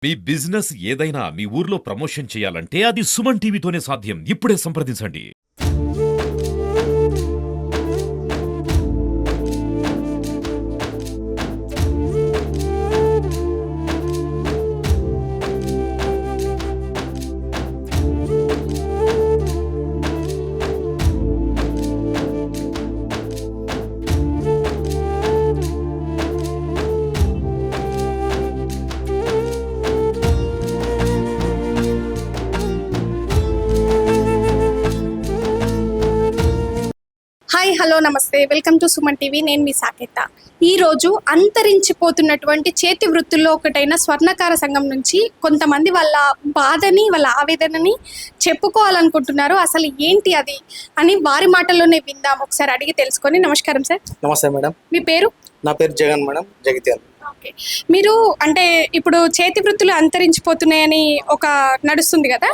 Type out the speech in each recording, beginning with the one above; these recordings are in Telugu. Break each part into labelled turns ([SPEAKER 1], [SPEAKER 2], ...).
[SPEAKER 1] మీ బిజినెస్ ఏదైనా మీ ఊర్లో ప్రమోషన్ చేయాలంటే అది సుమన్ టీవీతోనే సాధ్యం. ఇప్పుడే సంప్రదించండి.
[SPEAKER 2] హాయ్ హలో నమస్తే, వెల్కమ్ టు సుమన్ టీవీ. నేను మీ సాకేత. ఈరోజు అంతరించిపోతున్నటువంటి చేతి వృత్తుల్లో ఒకటైన స్వర్ణకార సంఘం నుంచి కొంతమంది వాళ్ళ బాధని, వాళ్ళ ఆవేదనని చెప్పుకోవాలనుకుంటున్నారు. అసలు ఏంటి అది అని వారి మాటల్లోనే విందాం. ఒకసారి అడిగి తెలుసుకొని. నమస్కారం సార్.
[SPEAKER 3] నమస్తే మేడం.
[SPEAKER 2] మీ పేరు?
[SPEAKER 3] నా పేరు జగన్ మేడం, జగిత్యాల.
[SPEAKER 2] ఓకే, మీరు అంటే ఇప్పుడు చేతి వృత్తులు అంతరించిపోతున్నాయని ఒక నడుస్తుంది కదా,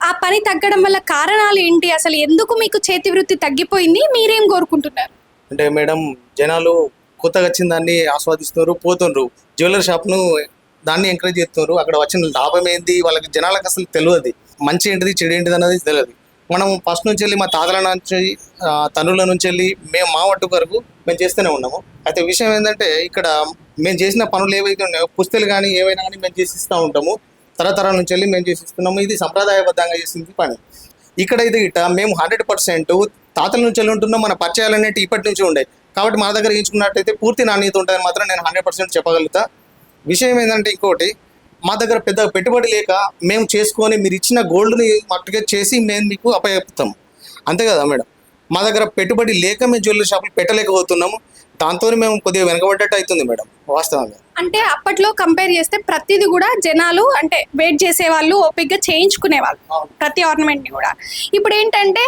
[SPEAKER 2] ఆ పని తగ్గడం వల్ల కారణాలు ఏంటి? అసలు ఎందుకు మీకు చేతి వృత్తి తగ్గిపోయింది? మీరేం కోరుకుంటున్నారు?
[SPEAKER 3] అంటే మేడం, జనాలు కొత్తగా వచ్చిన దాన్ని ఆస్వాదిస్తున్నారు, పోతున్నారు. జ్యువెలరీ షాప్ను దాన్ని ఎంకరేజ్ చేస్తున్నారు. అక్కడ వచ్చిన లాభం ఏంది వాళ్ళకి, జనాలకు అసలు తెలియదు. మంచి ఏంటిది, చెడు ఏంటిది అన్నది తెలియదు. మనం ఫస్ట్ నుంచి వెళ్ళి మా తాతల నుంచి, తనుల నుంచి వెళ్ళి మేము మా వట్టు వరకు మేము చేస్తూనే ఉన్నాము. అయితే విషయం ఏంటంటే, ఇక్కడ మేము చేసిన పనులు ఏవైతే ఉన్నాయో, పుస్తలు కానీ ఏవైనా కానీ మేము చేసిస్తూ ఉంటాము. తరతరాల నుంచి వెళ్ళి మేము చేసిస్తున్నాము. ఇది సంప్రదాయబద్ధంగా చేసింది పని. ఇక్కడైతే ఇట్ట మేము 100% తాతల నుంచి వెళ్ళి ఉంటున్నాం. మన పరిచయాలు అనేవి ఇప్పటి నుంచి ఉండే కాబట్టి మా దగ్గర ఎంచుకున్నట్టయితే పూర్తి నాణ్యత ఉంటుందని మాత్రం నేను 100% చెప్పగలుగుతా. విషయం ఏంటంటే, ఇంకోటి, మా దగ్గర పెద్ద పెట్టుబడి లేక మేము చేసుకొని మీరు ఇచ్చిన గోల్డ్ని మట్టుగా చేసి మేము మీకు అప్పచెప్తాము, అంతే కదా మేడం. మా దగ్గర పెట్టుబడి లేక మేము జ్యువెలరీ షాపులు పెట్టలేకపోతున్నాము. దాంతో మేము కొద్దిగా వెనకబడ్డట్టు అవుతుంది మేడం వాస్తవంగా.
[SPEAKER 2] అంటే అప్పట్లో కంపేర్ చేస్తే ప్రతిదీ కూడా జనాలు అంటే వెయిట్ చేసేవాళ్ళు, ఓపిక్గా చేయించుకునేవాళ్ళు ప్రతి ఆర్నమెంట్ని కూడా. ఇప్పుడు ఏంటంటే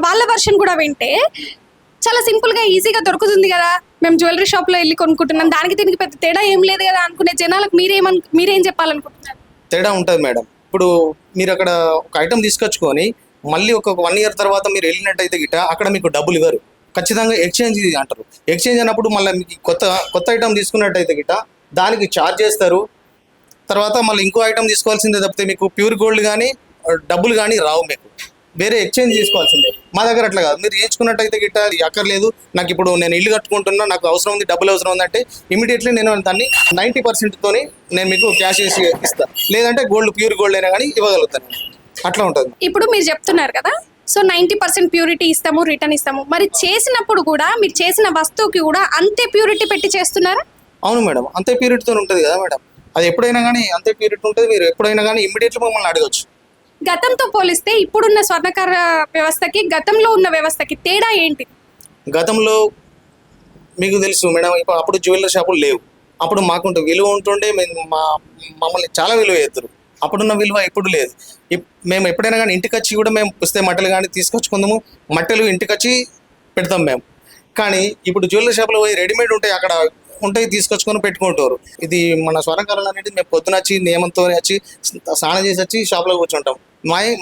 [SPEAKER 2] వాళ్ళ వర్షన్ కూడా వింటే చాలా సింపుల్గా ఈజీగా దొరుకుతుంది కదా, మేము జ్యువెలరీ షాప్లో వెళ్ళి కొనుక్కుంటున్నాం, దానికి దీనికి పెద్ద తేడా ఏం లేదు కదా అనుకునే జనాలకు మీరేం చెప్పాలనుకుంటున్నారు?
[SPEAKER 3] తేడా ఉంటుంది మేడం. ఇప్పుడు మీరు అక్కడ ఒక ఐటమ్ తీసుకొచ్చుకొని మళ్ళీ ఒక 1 year తర్వాత మీరు వెళ్ళినట్టయితే గిట్ట అక్కడ మీకు డబ్బులు ఇవ్వరు, ఖచ్చితంగా ఎక్స్చేంజ్ అంటారు. ఎక్స్చేంజ్ అన్నప్పుడు మళ్ళీ మీకు కొత్త ఐటమ్ తీసుకున్నట్టయితే గిట్ట దానికి ఛార్జ్ చేస్తారు. తర్వాత మళ్ళీ ఇంకో ఐటమ్ తీసుకోవాల్సిందే తప్పితే మీకు ప్యూర్ గోల్డ్ కానీ డబ్బులు కానీ రావు. మీకు వేరే ఎక్స్చేంజ్ తీసుకోవాల్సిందే. మా దగ్గర అట్లా కాదు. మీరు చేయించుకున్నట్టయితే గిట్ట అక్కర్లేదు, నాకు ఇప్పుడు నేను ఇల్లు కట్టుకుంటున్నా, నాకు అవసరం ఉంది, డబ్బులు అవసరం ఉందంటే ఇమీడియట్లీ నేను దాన్ని 90%తో నేను మీకు క్యాష్ చేసి ఇస్తాను. లేదంటే ప్యూర్ గోల్డ్ అయినా కానీ ఇవ్వగలుగుతాను. అట్లా ఉంటుంది.
[SPEAKER 2] ఇప్పుడు మీరు చెప్తున్నారు కదా, సో 90% ప్యూరిటీ ఇస్తాము, రిటర్న్ ఇస్తాము. మరి చేసినప్పుడు కూడా మీరు చేసిన వస్తువుకి కూడా అంతే ప్యూరిటీ పెట్టి చేస్తున్నారా?
[SPEAKER 3] అవును మేడం, అంతే ప్యూరిటీతో ఉంటుంది కదా మేడం. అది ఎప్పుడైనా కానీ అంతే ప్యూరిటీ ఉంటుంది. మీరు ఎప్పుడైనా కానీ ఇమ్మీడియట్లీ మమ్మల్ని అడగచ్చు.
[SPEAKER 2] గతంతో పోలిస్తే ఇప్పుడున్న స్వర్ణకార వ్యవస్థకి గతంలో ఉన్న వ్యవస్థకి తేడా ఏంటి?
[SPEAKER 3] గతంలో మీకు తెలుసు మేడం, ఇప్పుడు అప్పుడు జ్యువెలరీ షాపులు లేవు. అప్పుడు మాకుంటే విలువ ఉంటుండే, మమ్మల్ని చాలా విలువ చేస్తారు. అప్పుడున్న విలువ ఇప్పుడు లేదు. మేము ఎప్పుడైనా కానీ ఇంటికి వచ్చి కూడా మేము పుస్తే మట్టలు కానీ తీసుకొచ్చుకుందాము, మట్టెలు ఇంటికి వచ్చి పెడతాం మేము. కానీ ఇప్పుడు జ్యువెలరీ షాప్లో పోయి రెడీమేడ్ ఉంటాయి, అక్కడ ఉంటాయి, తీసుకొచ్చుకొని పెట్టుకుంటారు. ఇది మన స్వర్ణకారులు అనేది మేము పొద్దున వచ్చి నియమంతో వచ్చి స్నానం చేసి వచ్చి షాప్లో కూర్చుంటాం.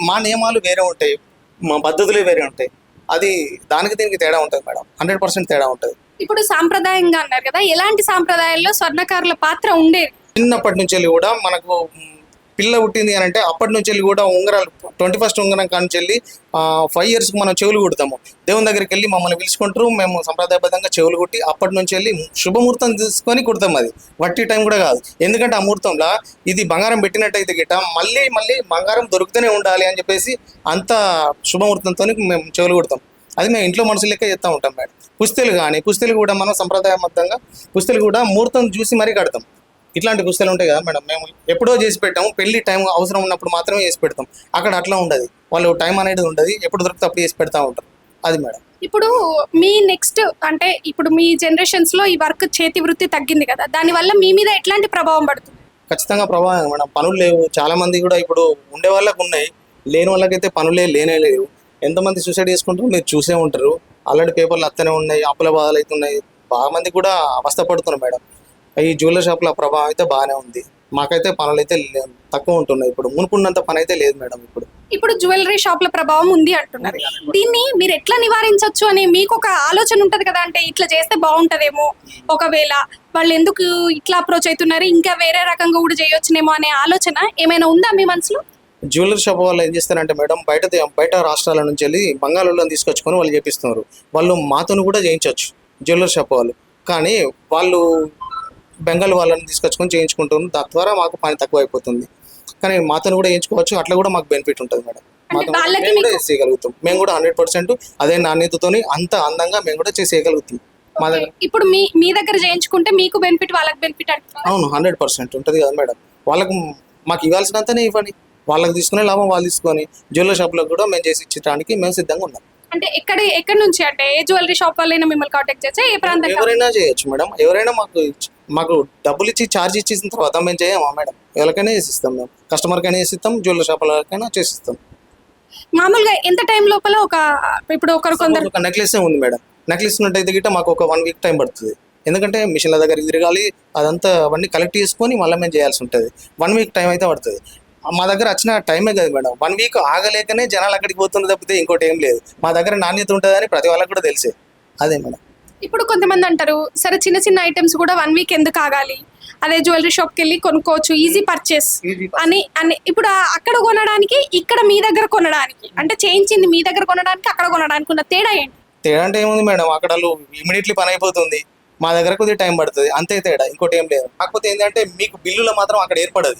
[SPEAKER 3] మా నియమాలు వేరే ఉంటాయి, మా పద్ధతులే వేరే ఉంటాయి. అది దానికి దీనికి తేడా ఉంటుంది మేడం, 100% తేడా ఉంటుంది.
[SPEAKER 2] ఇప్పుడు సాంప్రదాయంగా అన్నారు కదా, ఎలాంటి సాంప్రదాయాల్లో స్వర్ణకారుల పాత్ర ఉండేది?
[SPEAKER 3] చిన్నప్పటి నుంచి వెళ్ళి కూడా మనకు పిల్ల పుట్టింది అని అంటే అప్పటి నుంచి వెళ్ళి కూడా ఉంగరాలు 21st ఉంగరం కానించి వెళ్ళి 5 yearsకి మనం చెవులు కుడతాము. దేవుని దగ్గరికి వెళ్ళి మమ్మల్ని పిలుచుకుంటారు, మేము సంప్రదాయబద్ధంగా చెవులు కుట్టి అప్పటి నుంచి వెళ్ళి శుభముహూర్తం తీసుకొని కుడతాం. అది వట్టి టైం కూడా కాదు. ఎందుకంటే ఆ ముహూర్తంలో ఇది బంగారం పెట్టినట్టయితే గిట్ట మళ్ళీ బంగారం దొరుకుతూనే ఉండాలి అని చెప్పేసి అంత శుభముహూర్తంతో మేము చెవులు కుడతాం. అది మేము ఇంట్లో మనుషులు లెక్క చేస్తూ ఉంటాం మేడం. పుస్తలు కూడా మనం సంప్రదాయబద్ధంగా పుస్తలు కూడా ముహూర్తం చూసి మరీ కడతాం. ఇట్లాంటి పుస్తకాలు ఉంటాయి కదా మేడం, మేము ఎప్పుడో చేసి పెట్టాము. పెళ్లి టైం అవసరం ఉన్నప్పుడు మాత్రమే చేసి పెడతాం. అక్కడ అట్లా ఉండదు, వాళ్ళు టైం అనేది ఉండదు, ఎప్పుడు దొరికితే అప్పుడు చేసి పెడతా ఉంటారు. అది మేడం.
[SPEAKER 2] ఇప్పుడు మీ నెక్స్ట్ అంటే ఇప్పుడు మీ జనరేషన్స్లో ఈ వర్క్ చేతి వృత్తి తగ్గింది కదా, దానివల్ల మీ మీద ఎట్లాంటి ప్రభావం పడుతుంది?
[SPEAKER 3] ఖచ్చితంగా ప్రభావం మేడం. పనులు లేవు. చాలా మంది కూడా ఇప్పుడు ఉండే వాళ్ళకు ఉన్నాయి, లేని వాళ్ళకైతే పనులే లేవు. ఎంతమంది సూసైడ్ చేసుకుంటారో మీరు చూసే ఉంటారు. ఆల్రెడీ పేపర్లు అత్తనే ఉన్నాయి, అప్పుల బాధలు అవుతున్నాయి. బాగా మంది కూడా అవస్థపడుతున్నారు మేడం. ఈ జ్యువెలరీ షాప్ల ప్రభావం అయితే బాగానే ఉంది. మాకైతే పనులు అయితే తక్కువ ఉంటున్నాయి. ఇప్పుడు మునుకున్నంత పని అయితే లేదు మేడం ఇప్పుడు.
[SPEAKER 2] ఇప్పుడు జ్యువెలరీ షాప్ల ప్రభావం ఉంది అంటున్నారు. దీన్ని మీరు ఎట్లా నివారించవచ్చు అని మీకు ఒక ఆలోచన ఉంటది కదా, అంటే ఇట్లా చేస్తే బాగుంటదేమో, ఒకవేళ వాళ్ళు ఎందుకు ఇట్లా అప్రోచ్ అవుతున్నారు, ఇంకా వేరే రకంగా కూడా చేయొచ్చునేమో అనే ఆలోచన ఏమైనా ఉందా మీ మనసులో?
[SPEAKER 3] జ్యువెలరీ షాప్ వాళ్ళు ఏం చేస్తారంటే మేడం, బయట రాష్ట్రాల నుంచి వెళ్ళి బంగాళాలను తీసుకొచ్చుకొని వాళ్ళు చేపిస్తున్నారు. వాళ్ళు మాతోను కూడా చేయించవచ్చు జ్యువెలరీ షాప్ వాళ్ళు, కానీ వాళ్ళు బెంగాల్ వాళ్ళని తీసుకొచ్చుకొని చేయించుకుంటున్నారు. దాని ద్వారా మాకు పని తక్కువ అయిపోతుంది. కానీ మాతోను కూడా చేయించుకోవచ్చు, అట్లా కూడా మాకు బెనిఫిట్ ఉంటుంది మేడం.
[SPEAKER 2] అంటే వాళ్ళకి
[SPEAKER 3] మేము కూడా
[SPEAKER 2] మీకు-
[SPEAKER 3] చేయగలుగుతాం. మేము కూడా 100% అదే నాణ్యతతోని అంత అందంగా మేము కూడా చేయగలుగుతాం మా దగ్గర.
[SPEAKER 2] ఇప్పుడు మీ దగ్గర చేయించుకుంటే మీకు బెనిఫిట్, వాళ్ళకి బెనిఫిట్ అంటున్నారు.
[SPEAKER 3] అవును, 100% ఉంటుంది కదా మేడం. వాళ్ళకు మాకు ఇవ్వాల్సినంతనే ఇవ్వండి, వాళ్ళకి తీసుకునే లాభం వాళ్ళు తీసుకొని జ్యువెలరీ షాప్లో కూడా మేము చేసి ఇచ్చడానికి మేము సిద్ధంగా ఉన్నాం.
[SPEAKER 2] అంటే ఎక్కడి నుంచి, అంటే ఏ జ్యువెలరీ షాప్ వాళ్ళైనా మిమ్మల్ని కాంటాక్ట్ చేయొచ్చా, ఏ ప్రాంతం?
[SPEAKER 3] ఎవరైనా చేయొచ్చు మేడం. ఎవరైనా మాకు డబ్బులు ఇచ్చి ఛార్జ్ ఇచ్చేసిన తర్వాత మేము చేయమా మేడం? ఎవరికైనా చేసిస్తాం, మేము కస్టమర్కైనా చేసిస్తాం, జ్యువెలరీ షాప్ వాళ్ళకైనా చేసిస్తాం.
[SPEAKER 2] మామూలుగా ఎంత టైం లోపల ఇప్పుడు కొందరు
[SPEAKER 3] ఒక నెక్లెస్ ఉంది మేడం, నెక్లెస్ ఉన్నట్టయితే గిట్ట మాకు ఒక 1 వీక్ టైం పడుతుంది. ఎందుకంటే మిషన్ల దగ్గరికి తిరగాలి, అదంతా అవన్నీ కలెక్ట్ చేసుకొని మళ్ళీ మేము చేయాల్సి ఉంటుంది. 1 వీక్ టైం అయితే పడుతుంది. మా దగ్గర వచ్చిన టైమే కదా మేడం. 1 వీక్ ఆగలేకనే జనాలు అక్కడికి పోతుంది తప్పితే ఇంకోటి ఏం లేదు. మా దగ్గర నాణ్యత ఉంటుందని ప్రతి వాళ్ళకి కూడా తెలిసే అదే మేడం.
[SPEAKER 2] ఇప్పుడు కొంతమంది అంటారు, సరే చిన్న చిన్న ఐటమ్స్ కూడా 1 వీక్ ఎందుకు ఆగాలి, అదే జ్యువెలరీ షాప్కి వెళ్ళి కొనుక్కోవచ్చు, ఈజీ పర్చేస్ అని ఇప్పుడు అక్కడ కొనడానికి ఇక్కడ మీ దగ్గర కొనడానికి, అంటే చేయించింది మీ దగ్గర కొనడానికి అక్కడ కొనడానికి ఉన్న తేడా ఏంటి?
[SPEAKER 3] తేడా అంటే ఏముంది మేడం, అక్కడ ఇమీడియట్లీ పని అయిపోతుంది, మా దగ్గర కొద్దిగా టైం పడుతుంది, అంతే తేడా, ఇంకోటి ఏం లేదు. కాకపోతే ఏంటంటే మీకు బిల్లులో మాత్రం అక్కడ ఏర్పడదు.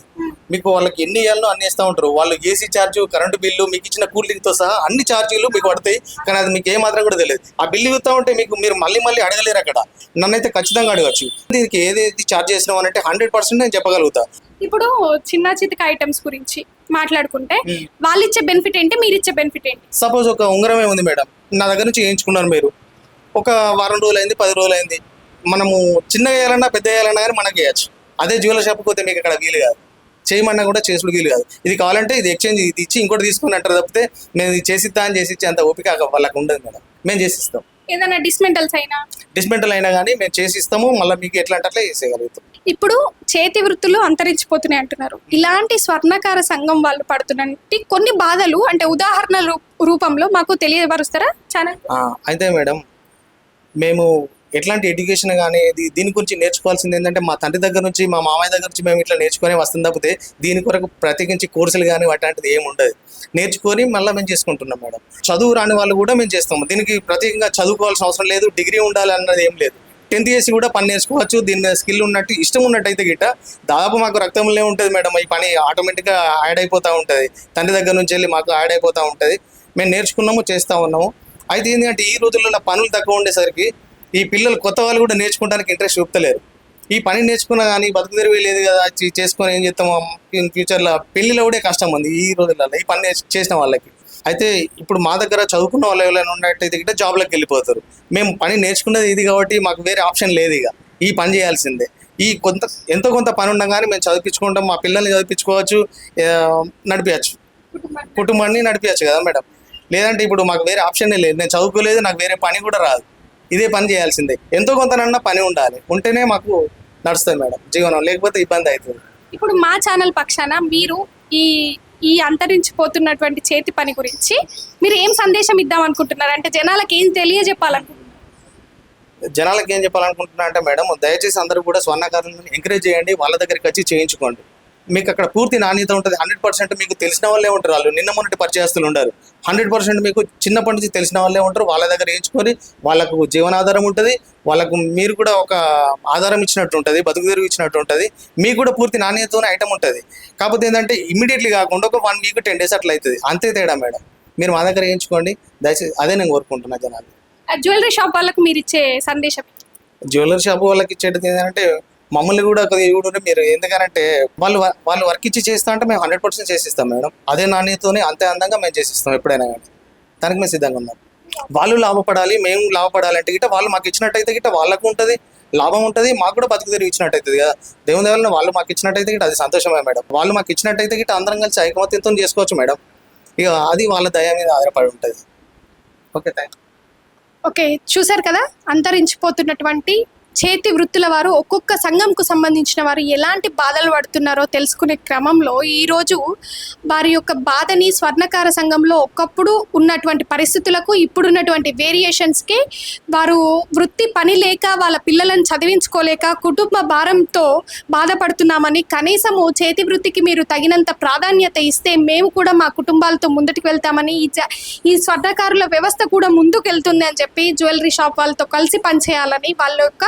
[SPEAKER 3] మీకు వాళ్ళకి ఎన్ని ఇవ్వాలనో అన్ని ఇస్తూ ఉంటారు. వాళ్ళు ఏసీ ఛార్జ్, కరెంటు బిల్లు, మీకు ఇచ్చిన కూల్ డ్రింక్తో సహా అన్ని ఛార్జీలు మీకు పడతాయి. కానీ అది మీకు ఏ మాత్రం కూడా తెలియదు. ఆ బిల్లు ఇస్తూ ఉంటే మీరు మళ్ళీ అడగలేరు అక్కడ. నన్నైతే ఖచ్చితంగా అడగచ్చు, దీనికి ఏదేది ఛార్జ్ చేసినాం అని అంటే 100% నేను చెప్పగలుగుతా.
[SPEAKER 2] ఇప్పుడు చిన్న చితక ఐటమ్స్ గురించి మాట్లాడుకుంటే వాళ్ళు ఇచ్చే బెనిఫిట్ ఏంటి, మీరు ఇచ్చే బెనిఫిట్ ఏంటి?
[SPEAKER 3] సపోజ్ ఒక ఉంగరమే ఉంది మేడం, నా దగ్గర నుంచి చేయించుకున్నారు మీరు, ఒక వారం రోజులు అయింది, 10 రోజులు అయింది. మనము చిన్నగా వేయాలన్నా పెద్ద వేయాలన్నా కానీ మనకి వేయచ్చు. అదే జ్యువెలరీ షాప్కి పోతే మీకు అక్కడ వీలు కాదు, చేయమన్నా కూడా చేసుడు వీలు కాదు. ఇది కావాలంటే ఇది ఎక్స్చేంజ్, ఇది ఇచ్చి ఇంకోటి తీసుకుని అంటారు తప్పితే మేము ఇది చేసిద్దా అని చేసి ఇచ్చే అంత ఓపిక వాళ్ళకి ఉండదు మేడం. మేము చేసిస్తాం.
[SPEAKER 2] ఏదైనా డిస్మెంటల్స్ అయినా
[SPEAKER 3] డిస్మెంటల్ అయినా కానీ మేము చేసిస్తాము, మళ్ళీ మీకు ఎట్లా అంటే అట్లా చేసేయగలుగుతాం.
[SPEAKER 2] ఇప్పుడు చేతి వృత్తులు అంతరించిపోతున్నాయి అంటున్నారు. ఇలాంటి స్వర్ణకార సంఘం వాళ్ళు పడుతున్నటువంటి కొన్ని బాధలు, అంటే ఉదాహరణ రూపంలో మాకు తెలియపరుస్తారా ఛానల్?
[SPEAKER 3] అయితే మేడం, మేము ఎట్లాంటి ఎడ్యుకేషన్ కానీ దీని గురించి నేర్చుకోవాల్సింది ఏంటంటే మా తండ్రి దగ్గర నుంచి, మా మామయ్య దగ్గర నుంచి మేము ఇట్లా నేర్చుకొని వస్తుంది తప్పితే దీని కొరకు ప్రత్యేకించి కోర్సులు కానీ అట్లాంటిది ఏమి ఉండదు. నేర్చుకొని మళ్ళీ మేము చేసుకుంటున్నాం మేడం. చదువు రాని వాళ్ళు కూడా మేము చేస్తాము. దీనికి ప్రత్యేకంగా చదువుకోవాల్సిన అవసరం లేదు, డిగ్రీ ఉండాలి అన్నది ఏం లేదు. 10th చేసి కూడా పని నేర్చుకోవచ్చు. దీని మీద స్కిల్ ఉన్నట్టు, ఇష్టం ఉన్నట్టయితే గిట్ట దాదాపు మాకు రక్తంలో ఉంటుంది మేడం. ఈ పని ఆటోమేటిక్గా యాడ్ అయిపోతూ ఉంటుంది. తండ్రి దగ్గర నుంచి వెళ్ళి మాకు యాడ్ అయిపోతూ ఉంటుంది. మేము నేర్చుకున్నాము, చేస్తూ ఉన్నాము. అయితే ఏంటంటే ఈ రోజుల్లో పనులు తక్కువ ఉండేసరికి ఈ పిల్లలు కొత్త వాళ్ళు కూడా నేర్చుకోవడానికి ఇంట్రెస్ట్ చూపుతలేరు. ఈ పని నేర్చుకున్నా కానీ బతుకు తెరువు లేదు కదా, చేసుకొని ఏం చేస్తాము ఇన్ ఫ్యూచర్లో, పెళ్లిలో కూడా కష్టం ఉంది ఈ రోజులలో ఈ పని చేసిన వాళ్ళకి. అయితే ఇప్పుడు మా దగ్గర చదువుకున్న వాళ్ళు ఎవరైనా ఉన్నట్టయితే గిట్ట జాబ్లోకి వెళ్ళిపోతారు. మేము పని నేర్చుకున్నది ఇది కాబట్టి మాకు వేరే ఆప్షన్ లేదు, ఇక ఈ పని చేయాల్సిందే. ఈ ఎంతో కొంత పని ఉండగానే మేము చదివించుకుంటాం, మా పిల్లల్ని చదివించుకోవచ్చు, నడిపించచ్చు, కుటుంబాన్ని నడిపించచ్చు కదా మేడం. లేదంటే ఇప్పుడు మాకు వేరే ఆప్షనే లేదు, నేను చదువుకోలేదు, నాకు వేరే పని కూడా రాదు, ఇదే పని చేయాల్సిందే. ఎంతో కొంతనన్నా పని ఉండాలి, ఉంటేనే మాకు నడుస్తుంది మేడం జీవనం, లేకపోతే ఇబ్బంది అవుతుంది.
[SPEAKER 2] ఇప్పుడు మా ఛానల్ పక్షాన మీరు ఈ అంతరించిపోతున్నటువంటి చేతి పని గురించి మీరు ఏం సందేశం ఇద్దాం అనుకుంటున్నారు, అంటే జనాలకు ఏం తెలియజెప్పాలనుకుంటున్నారు?
[SPEAKER 3] జనాలకు ఏం చెప్పాలనుకుంటున్నా అంటే మేడం, దయచేసి అందరూ కూడా స్వర్ణకారులను ఎంకరేజ్ చేయండి, వాళ్ళ దగ్గరికి వచ్చి చేయించుకోండి. మీకు అక్కడ పూర్తి నాణ్యత ఉంటుంది. 100% మీకు తెలిసిన వాళ్ళే ఉంటారు, వాళ్ళు నిన్న మొన్నటి పరిచయస్తులు ఉండరు. 100% మీకు చిన్నప్పటి నుంచి తెలిసిన వాళ్ళే ఉంటారు. వాళ్ళ దగ్గర వేయించుకొని వాళ్ళకు జీవనాధారం ఉంటుంది, వాళ్ళకు మీరు కూడా ఒక ఆధారం ఇచ్చినట్టు ఉంటుంది, బతుకు తెరువు ఇచ్చినట్టు ఉంటుంది. మీకు కూడా పూర్తి నాణ్యతతోనే ఐటమ్ ఉంటుంది. కాకపోతే ఏంటంటే ఇమ్మీడియట్లీ కాకుండా ఒక 1 వీక్ 10 డేస్ అట్లా అవుతుంది, అంతే తేడా మేడం. మీరు మా దగ్గర వేయించుకోండి దయచేసి, అదే నేను కోరుకుంటున్నా జనాలు.
[SPEAKER 2] జ్యువెలరీ షాప్ వాళ్ళకు మీరు ఇచ్చే సందేశం?
[SPEAKER 3] జ్యువెలరీ షాప్ వాళ్ళకి ఇచ్చేది ఏంటంటే మమ్మల్ని కూడా కొద్దిగా ఇవ్వడం మీరు, ఎందుకంటే వాళ్ళు వర్క్ ఇచ్చి చేస్తా అంటే మేము 100% చేసిస్తాం మేడం. అదే నాణ్యతతోనే అంతే అందంగా మేము చేసిస్తాం ఎప్పుడైనా కానీ. దానికి మేము సిద్ధంగా ఉన్నాం. వాళ్ళు లాభపడాలి, మేము లాభపడాలంటే గిట్ట వాళ్ళు మాకు ఇచ్చినట్టయితే గిట్ట వాళ్ళకు ఉంటుంది, లాభం ఉంటుంది, మాకు కూడా బతుకు తెరివి ఇచ్చినట్టు అవుతుంది కదా. దేవుని దేవాలని వాళ్ళు మాకు ఇచ్చినట్టయితే గిట్ట అది సంతోషమే మేడం. వాళ్ళు మాకు ఇచ్చినట్టయితే గిట్ట అందరం కలిసి ఐకమత్యంతో చేసుకోవచ్చు మేడం. ఇక అది వాళ్ళ దయ మీద ఆధారపడి ఉంటుంది. Okay, thank you.
[SPEAKER 2] ఓకే, చూసారు కదా, అంతరించిపోతున్నటువంటి చేతి వృత్తుల వారు ఒక్కొక్క సంఘంకు సంబంధించిన వారు ఎలాంటి బాధలు పడుతున్నారో తెలుసుకునే క్రమంలో ఈరోజు వారి యొక్క బాధని స్వర్ణకార సంఘంలో ఒకప్పుడు ఉన్నటువంటి పరిస్థితులకు ఇప్పుడున్నటువంటి వేరియేషన్స్కి వారు వృత్తి పని లేక వాళ్ళ పిల్లలను చదివించుకోలేక కుటుంబ భారంతో బాధపడుతున్నామని, కనీసము చేతి వృత్తికి మీరు తగినంత ప్రాధాన్యత ఇస్తే మేము కూడా మా కుటుంబాలతో ముందుకు వెళ్తామని, ఈ స్వర్ణకారుల వ్యవస్థ కూడా ముందుకు వెళ్తుంది అని చెప్పి జ్యువెలరీ షాప్ వాళ్ళతో కలిసి పనిచేయాలని వాళ్ళ యొక్క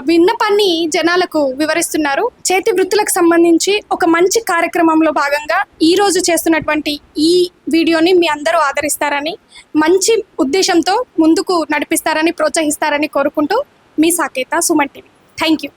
[SPEAKER 2] విన్నపాన్ని జనాలకు వివరిస్తున్నారు. చేతి వృత్తులకు సంబంధించి ఒక మంచి కార్యక్రమంలో భాగంగా ఈ రోజు చేస్తున్నటువంటి ఈ వీడియోని మీ అందరూ ఆదరిస్తారని, మంచి ఉద్దేశంతో ముందుకు నడిపిస్తారని, ప్రోత్సహిస్తారని కోరుకుంటూ మీ Saketha, Suman TV. Thank you.